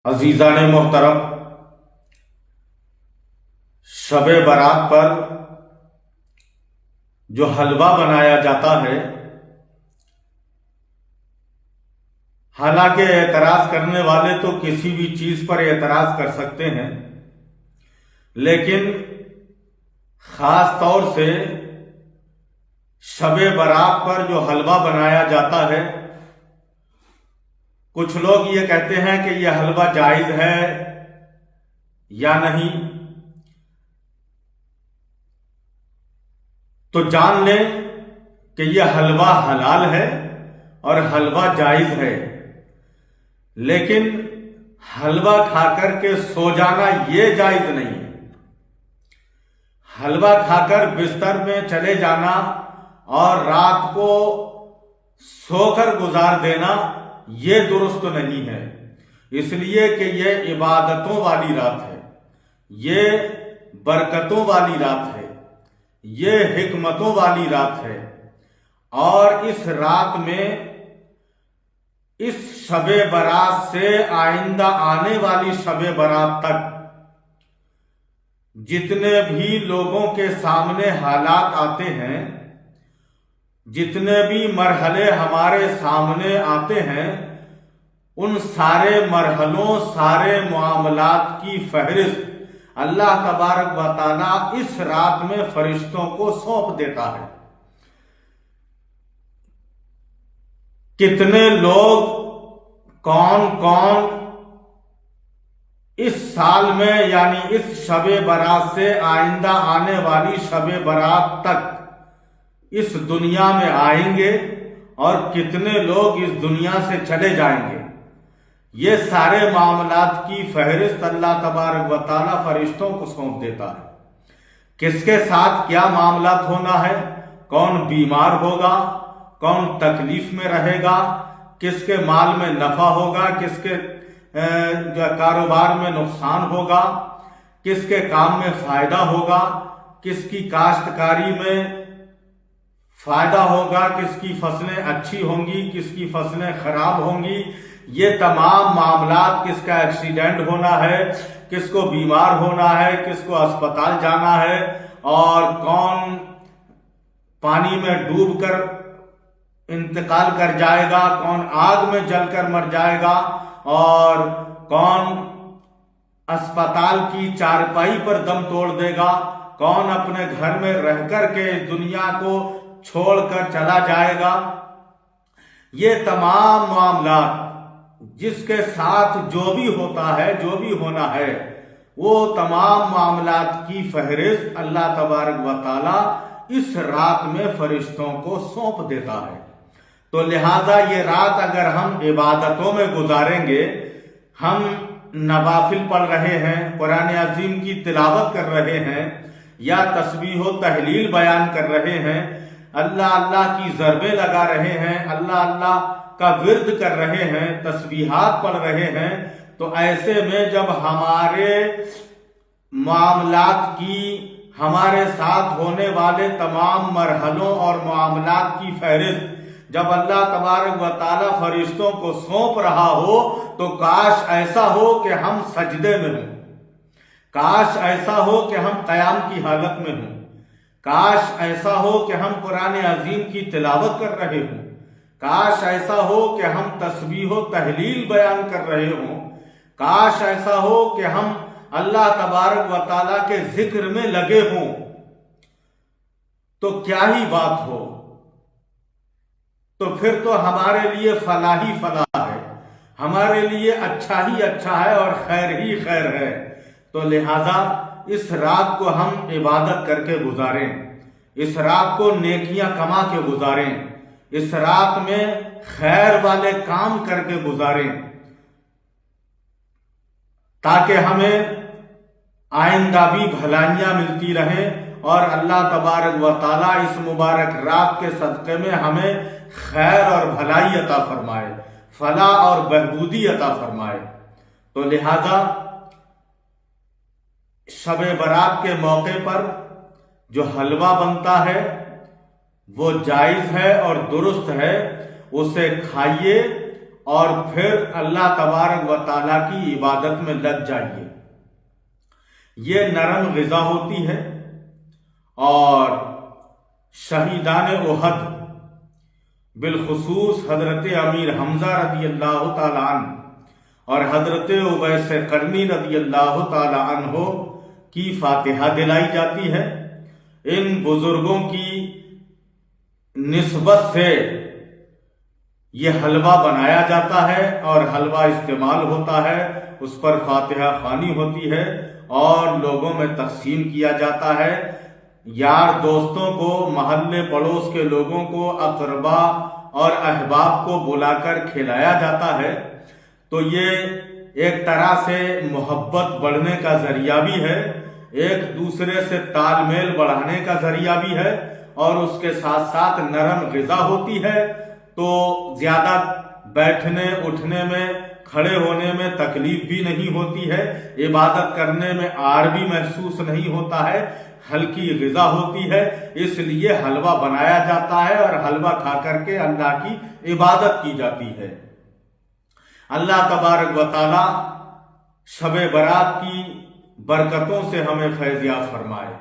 عزیزان محترم، شب برات پر جو حلوہ بنایا جاتا ہے، حالانکہ اعتراض کرنے والے تو کسی بھی چیز پر اعتراض کر سکتے ہیں، لیکن خاص طور سے شب برات پر جو حلوہ بنایا جاتا ہے، کچھ لوگ یہ کہتے ہیں کہ یہ حلوہ جائز ہے یا نہیں، تو جان لیں کہ یہ حلوہ حلال ہے اور حلوہ جائز ہے، لیکن حلوہ کھا کر کے سو جانا یہ جائز نہیں ہے۔ حلوہ کھا کر بستر میں چلے جانا اور رات کو سو کر گزار دینا یہ درست نہیں ہے، اس لیے کہ یہ عبادتوں والی رات ہے، یہ برکتوں والی رات ہے، یہ حکمتوں والی رات ہے، اور اس رات میں اس شب برات سے آئندہ آنے والی شب برات تک جتنے بھی لوگوں کے سامنے حالات آتے ہیں، جتنے بھی مرحلے ہمارے سامنے آتے ہیں، ان سارے مرحلوں، سارے معاملات کی فہرست اللہ تبارک و تعالی اس رات میں فرشتوں کو سونپ دیتا ہے۔ کتنے لوگ کون کون اس سال میں یعنی اس شب برات سے آئندہ آنے والی شب برات تک اس دنیا میں آئیں گے اور کتنے لوگ اس دنیا سے چلے جائیں گے، یہ سارے معاملات کی فہرست اللہ تبارک و تعالی فرشتوں کو سونپ دیتا ہے۔ کس کے ساتھ کیا معاملات ہونا ہے، کون بیمار ہوگا، کون تکلیف میں رہے گا، کس کے مال میں نفع ہوگا، کس کے کاروبار میں نقصان ہوگا، کس کے کام میں فائدہ ہوگا، کس کی کاشتکاری میں فائدہ ہوگا، کس کی فصلیں اچھی ہوں گی، کس کی فصلیں خراب ہوں گی، یہ تمام معاملات، کس کا ایکسیڈنٹ ہونا ہے، کس کو بیمار ہونا ہے، کس کو اسپتال جانا ہے، اور کون پانی میں ڈوب کر انتقال کر جائے گا، کون آگ میں جل کر مر جائے گا، اور کون اسپتال کی چارپائی پر دم توڑ دے گا، کون اپنے گھر میں رہ کر کے دنیا کو چھوڑ کر چلا جائے گا، یہ تمام معاملات جس کے ساتھ جو بھی ہوتا ہے، جو بھی ہونا ہے، وہ تمام معاملات کی فہرست اللہ تبارک و تعالی اس رات میں فرشتوں کو سونپ دیتا ہے۔ تو لہذا یہ رات اگر ہم عبادتوں میں گزاریں گے، ہم نوافل پڑھ رہے ہیں، قرآن عظیم کی تلاوت کر رہے ہیں، یا تسبیح و تہلیل بیان کر رہے ہیں، اللہ اللہ کی ضربیں لگا رہے ہیں، اللہ اللہ کا ورد کر رہے ہیں، تسبیحات پڑھ رہے ہیں، تو ایسے میں جب ہمارے معاملات کی، ہمارے ساتھ ہونے والے تمام مرحلوں اور معاملات کی فہرست جب اللہ تبارک و تعالی فرشتوں کو سونپ رہا ہو، تو کاش ایسا ہو کہ ہم سجدے میں ہوں، کاش ایسا ہو کہ ہم قیام کی حالت میں ہوں، کاش ایسا ہو کہ ہم قرآن عظیم کی تلاوت کر رہے ہوں، کاش ایسا ہو کہ ہم تسبیح و تہلیل بیان کر رہے ہوں، کاش ایسا ہو کہ ہم اللہ تبارک و تعالیٰ کے ذکر میں لگے ہوں، تو کیا ہی بات ہو، تو پھر تو ہمارے لیے فلاح ہی فلاح ہے، ہمارے لیے اچھا ہی اچھا ہے اور خیر ہی خیر ہے۔ تو لہذا اس رات کو ہم عبادت کر کے گزاریں، اس رات کو نیکیاں کما کے گزاریں، اس رات میں خیر والے کام کر کے گزاریں، تاکہ ہمیں آئندہ بھی بھلائیاں ملتی رہیں، اور اللہ تبارک و تعالیٰ اس مبارک رات کے صدقے میں ہمیں خیر اور بھلائی عطا فرمائے، فلاح اور بہبودی عطا فرمائے۔ تو لہذا شب برات کے موقع پر جو حلوہ بنتا ہے وہ جائز ہے اور درست ہے، اسے کھائیے اور پھر اللہ تبارک و تعالیٰ کی عبادت میں لگ جائیے۔ یہ نرم غذا ہوتی ہے، اور شہیدان احد بالخصوص حضرت امیر حمزہ رضی اللہ تعالی عنہ اور حضرت اویس قرنی رضی اللہ تعالی عنہ کی فاتحہ دلائی جاتی ہے۔ ان بزرگوں کی نسبت سے یہ حلوہ بنایا جاتا ہے اور حلوہ استعمال ہوتا ہے، اس پر فاتحہ خوانی ہوتی ہے اور لوگوں میں تقسیم کیا جاتا ہے۔ یار دوستوں کو، محلے پڑوس کے لوگوں کو، اقربا اور احباب کو بلا کر کھلایا جاتا ہے۔ تو یہ ایک طرح سے محبت بڑھنے کا ذریعہ بھی ہے، ایک دوسرے سے تال میل بڑھانے کا ذریعہ بھی ہے، اور اس کے ساتھ ساتھ نرم غذا ہوتی ہے، تو زیادہ بیٹھنے اٹھنے میں، کھڑے ہونے میں تکلیف بھی نہیں ہوتی ہے، عبادت کرنے میں آر بھی محسوس نہیں ہوتا ہے، ہلکی غذا ہوتی ہے، اس لیے حلوہ بنایا جاتا ہے اور حلوہ کھا کر کے اللہ کی عبادت کی جاتی ہے۔ اللہ تبارک و تعالی شب برات کی برکتوں سے ہمیں فیض یاب فرمائے۔